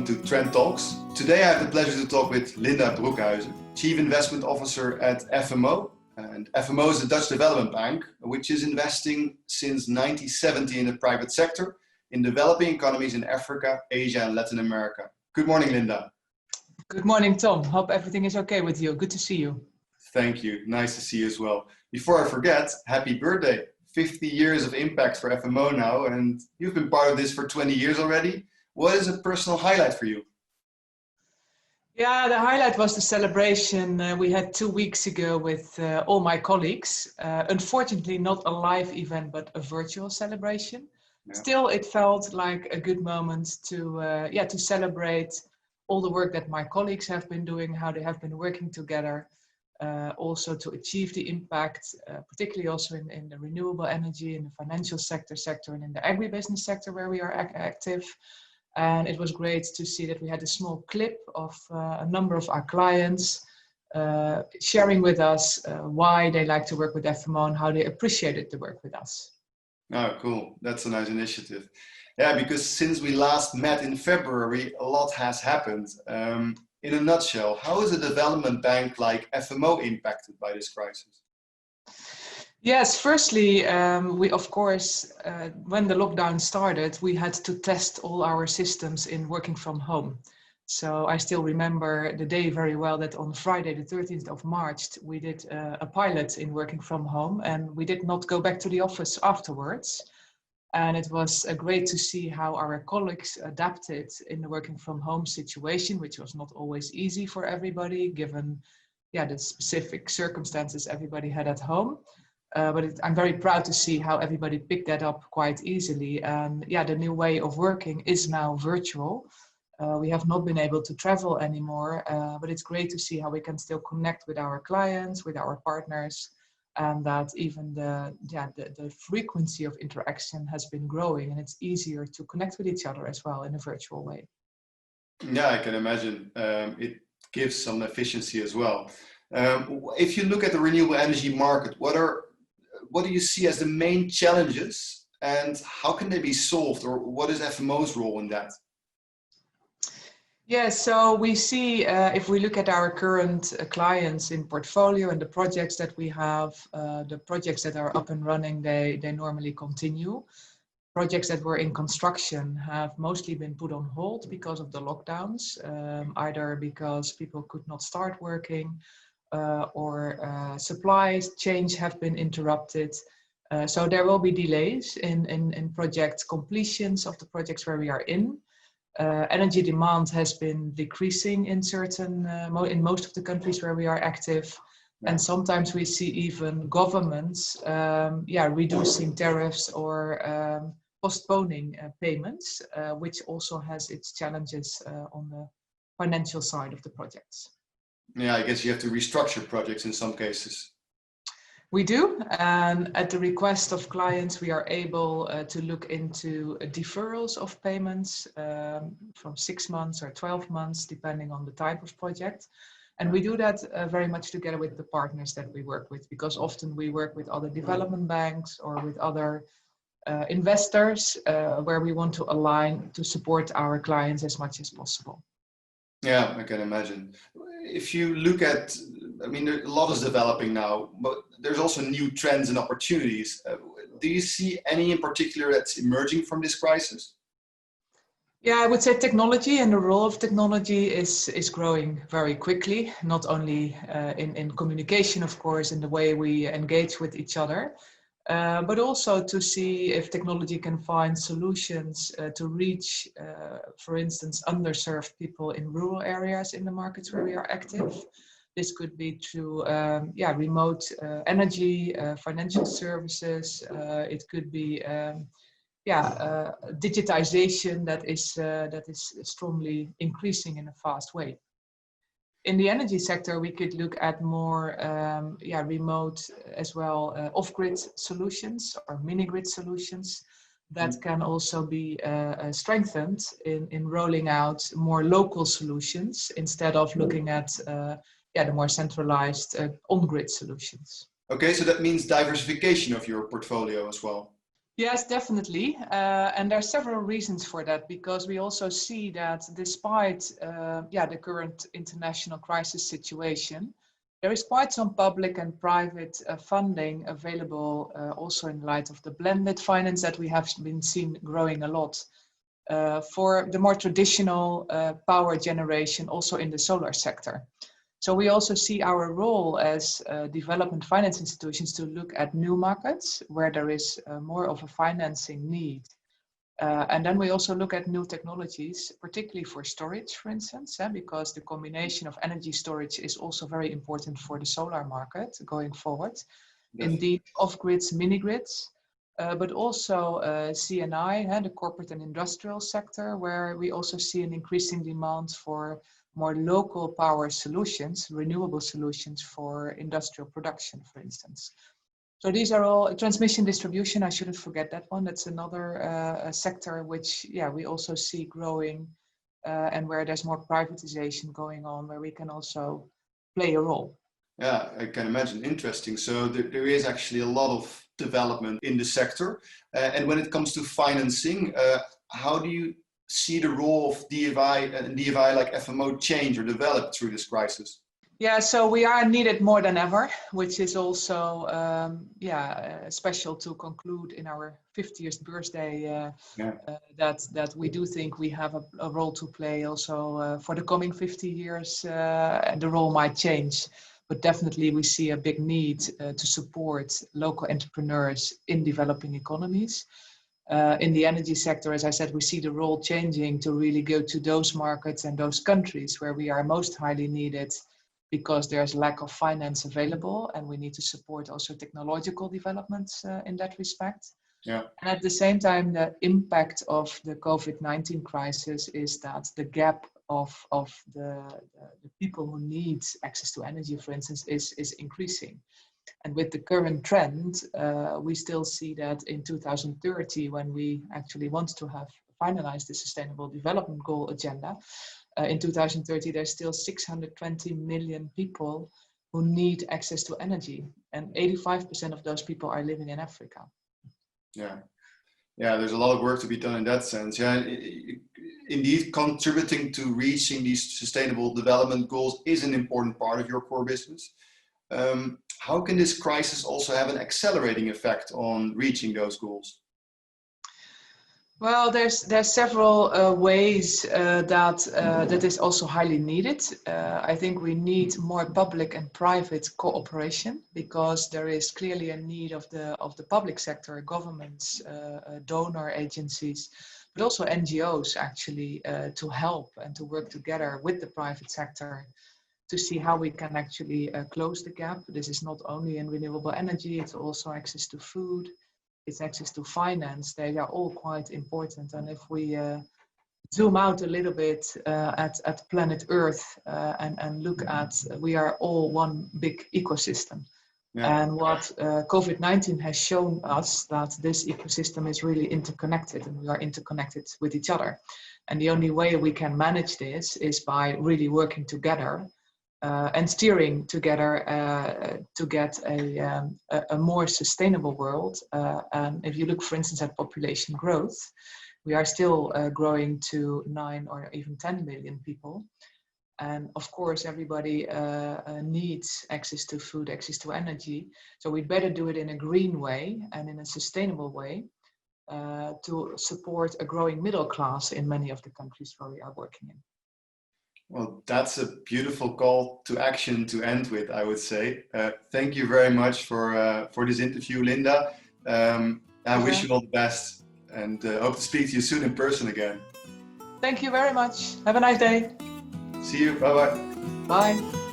welcome to Trend Talks. Today I have the pleasure to talk with Linda Broekhuizen, Chief Investment Officer at FMO. And FMO is the Dutch development bank, which is investing since 1970 in the private sector in developing economies in Africa, Asia and Latin America. Good morning, Linda. Good morning, Tom. Hope everything is okay with you. Good to see you. Thank you. Nice to see you as well. Before I forget, happy birthday. 50 years of impact for FMO now, and you've been part of this for 20 years already. What is a personal highlight for you? Yeah, the highlight was the celebration we had 2 weeks ago with all my colleagues. Unfortunately, not a live event, but a virtual celebration. Yeah. Still, it felt like a good moment to celebrate all the work that my colleagues have been doing, how they have been working together, also to achieve the impact, particularly also in the renewable energy, in the financial sector, and in the agribusiness sector where we are active. And it was great to see that we had a small clip of a number of our clients sharing with us why they like to work with FMO and how they appreciated the work with us. Oh, cool. That's a nice initiative. Yeah, because since we last met in February, a lot has happened. In a nutshell, how is a development bank like FMO impacted by this crisis? Yes, firstly, we of course, when the lockdown started, we had to test all our systems in working from home. So I still remember the day very well that on Friday, the 13th of March, we did a pilot in working from home, and we did not go back to the office afterwards. And it was great to see how our colleagues adapted in the working from home situation, which was not always easy for everybody, given the specific circumstances everybody had at home. But I'm very proud to see how everybody picked that up quite easily. And the new way of working is now virtual. We have not been able to travel anymore, but it's great to see how we can still connect with our clients, with our partners, and that even the frequency of interaction has been growing, and it's easier to connect with each other as well in a virtual way. Yeah, I can imagine. It gives some efficiency as well. If you look at the renewable energy market, what do you see as the main challenges and how can they be solved, or what is FMO's role in that? Yeah, so we see if we look at our current clients in portfolio and the projects that we have, the projects that are up and running, they normally continue. Projects that were in construction have mostly been put on hold because of the lockdowns, either because people could not start working, or supply chains have been interrupted. So there will be delays in project completions of the projects where we are in. Energy demand has been decreasing in in most of the countries where we are active. And sometimes we see even governments reducing tariffs or postponing payments, which also has its challenges on the financial side of the projects. Yeah, I guess you have to restructure projects in some cases. We do, and at the request of clients, we are able to look into deferrals of payments from 6 months or 12 months, depending on the type of project. And we do that very much together with the partners that we work with, because often we work with other development banks or with other investors where we want to align to support our clients as much as possible. Yeah, I can imagine. If you look at, a lot is developing now, but there's also new trends and opportunities. Do you see any in particular that's emerging from this crisis? Yeah, I would say technology and the role of technology is growing very quickly, not only in communication, of course, in the way we engage with each other, but also to see if technology can find solutions to reach, for instance, underserved people in rural areas in the markets where we are active. This could be through remote energy, financial services. It could be digitization that is strongly increasing in a fast way. In the energy sector, we could look at more remote as well, off-grid solutions or mini-grid solutions that can also be strengthened in rolling out more local solutions instead of looking at the more centralized on-grid solutions. Okay, so that means diversification of your portfolio as well. Yes, definitely. And there are several reasons for that, because we also see that despite the current international crisis situation, there is quite some public and private funding available, also in light of the blended finance that we have been seen growing a lot for the more traditional power generation, also in the solar sector. So we also see our role as development finance institutions to look at new markets where there is more of a financing need. And then we also look at new technologies, particularly for storage, for instance, because the combination of energy storage is also very important for the solar market going forward. Yes. Indeed, off-grids, mini-grids, but also C&I, the corporate and industrial sector, where we also see an increasing demand for more local power solutions, renewable solutions for industrial production, for instance. So these are all transmission distribution. I shouldn't forget that one. That's another sector which, we also see growing and where there's more privatization going on, where we can also play a role. Yeah, I can imagine. Interesting. So there is actually a lot of development in the sector. And when it comes to financing, how do you see the role of DFI and DFI like FMO change or develop through this crisis? Yeah, so we are needed more than ever, which is also special to conclude in our 50th birthday that we do think we have a role to play also for the coming 50 years. And the role might change, but definitely we see a big need to support local entrepreneurs in developing economies. In the energy sector, as I said, we see the role changing to really go to those markets and those countries where we are most highly needed, because there's lack of finance available, and we need to support also technological developments in that respect. Yeah. And at the same time, the impact of the COVID-19 crisis is that the gap of the people who need access to energy, for instance, is increasing. And with the current trend, we still see that in 2030, when we actually want to have finalized the Sustainable Development Goal agenda, in 2030, there's still 620 million people who need access to energy. And 85% of those people are living in Africa. Yeah, there's a lot of work to be done in that sense. Yeah, indeed, contributing to reaching these Sustainable Development Goals is an important part of your core business. How can this crisis also have an accelerating effect on reaching those goals? Well, there's several ways that is also highly needed. I think we need more public and private cooperation, because there is clearly a need of the public sector, governments, donor agencies, but also NGOs actually to help and to work together with the private sector to see how we can actually close the gap. This is not only in renewable energy, it's also access to food, it's access to finance. They are all quite important. And if we zoom out a little bit at planet Earth and look at, we are all one big ecosystem. Yeah. And what COVID-19 has shown us, that this ecosystem is really interconnected, and we are interconnected with each other. And the only way we can manage this is by really working together and steering together to get a more sustainable world. And if you look, for instance, at population growth, we are still growing to 9 or even 10 million people. And of course, everybody needs access to food, access to energy. So we'd better do it in a green way and in a sustainable way to support a growing middle class in many of the countries where we are working in. Well, that's a beautiful call to action to end with, I would say. Thank you very much for this interview, Linda. I wish you all the best, and hope to speak to you soon in person again. Thank you very much. Have a nice day. See you. Bye-bye. Bye.